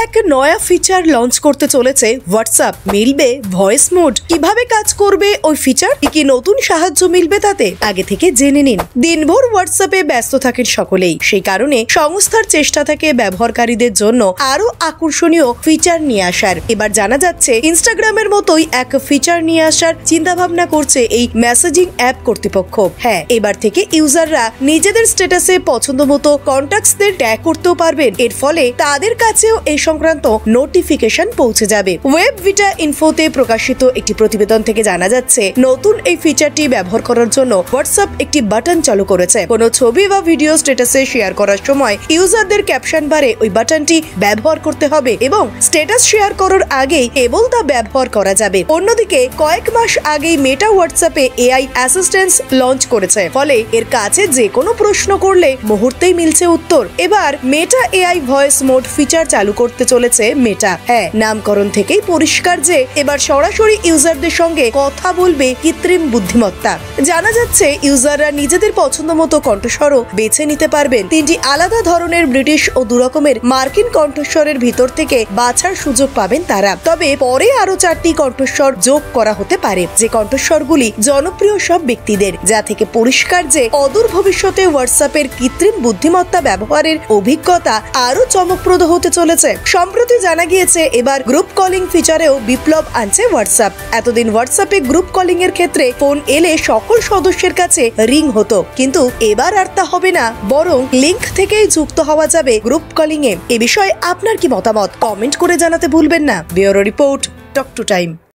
এক নয়া feature launch করতে চলেছে হোয়াটসঅ্যাপ। মিলবে ভয়েস মোড। কিভাবে কাজ করবে ওই ফিচার, কি নতুন সাহায্য মিলবে তাতে আগে থেকে জেনে নিন। দিনভর হোয়াটসঅ্যাপে ব্যস্ত থাকেন সকলেই, সেই কারণে সংস্থার চেষ্টা থাকে ব্যবহারকারীদের জন্য আরো আকর্ষণীয় ফিচার নিয়ে আসার। এবার জানা যাচ্ছে ইনস্টাগ্রামের মতোই এক ফিচার নিয়ে আসার চিন্তা ভাবনা করছে এই মেসেজিং অ্যাপ কর্তৃপক্ষ। হ্যাঁ, এবার থেকে ইউজাররা নিজেদের স্ট্যাটাসে পছন্দ মতো কন্টাক্টসদের ট্যাগ করতেও পারবেন। এর ফলে তাদের কাছেও এই সংক্রান্ত নোটিফিকেশন পৌঁছে যাবে। ওয়েব ভিটা ইনফোতে প্রকাশিত একটি প্রতিবেদন থেকে জানা যাচ্ছে নতুন এই ফিচারটি ব্যবহার করার জন্য হোয়াটসঅ্যাপ একটি বাটন চালু করেছে। কোনো ছবি বা ভিডিও স্ট্যাটাসে শেয়ার করার সময় ইউজারদের ক্যাপশন বারে ওই বাটনটি ব্যবহার করতে হবে এবং স্ট্যাটাস শেয়ার করার আগেই কেবল তা ব্যবহার করা যাবে। অন্যদিকে কয়েক মাস আগেই মেটা হোয়াটসঅ্যাপে এআই অ্যাসিস্ট্যান্স লঞ্চ করেছে, ফলে এর কাছে যে কোনো প্রশ্ন করলে মুহূর্তেই মিলছে উত্তর। এবার Meta AI voice mode feature চালু করতে চলেছে মেটা। হ্যাঁ, নামকরণ থেকেই পরিষ্কার যে এবার সরাসরি ইউজারদের সঙ্গে কথা বলবে কৃত্রিম বুদ্ধিমত্তা। জানা যাচ্ছে ইউজাররা নিজেদের পছন্দ মতো কণ্ঠস্বরও বেছে নিতে পারবেন। তিনটি আলাদা ধরনের ব্রিটিশ ও দুরকমের মার্কিন কণ্ঠস্বরের ভিতর থেকে বাছার সুযোগ পাবেন তারা। তবে পরে আরো 4টি কণ্ঠস্বর যোগ করা হতে পারে, যে কণ্ঠস্বরগুলি জনপ্রিয় সব ব্যক্তিদের, যা থেকে পরিষ্কার যে অদূর ভবিষ্যতে হোয়াটসঅ্যাপের কৃত্রিম বুদ্ধিমত্তা ব্যবহারের অভিজ্ঞতা আরো চমকপ্রদ হতে চলেছে। সম্প্রতি জানা গিয়েছে এবার গ্রুপ কলিং ফিচারেও বিপ্লব আনছে হোয়াটসঅ্যাপ। এতদিন হোয়াটসঅ্যাপে গ্রুপ কলিং এর ক্ষেত্রে ফোন এলে সকল সদস্যের কাছে রিং হতো, কিন্তু এবার আর তা হবে না, বরং লিংক থেকেই যুক্ত হওয়া যাবে গ্রুপ কলিং এ। এ বিষয়ে আপনার কি মতামত কমেন্ট করে জানাতে ভুলবেন না। Bureau report, talk to time.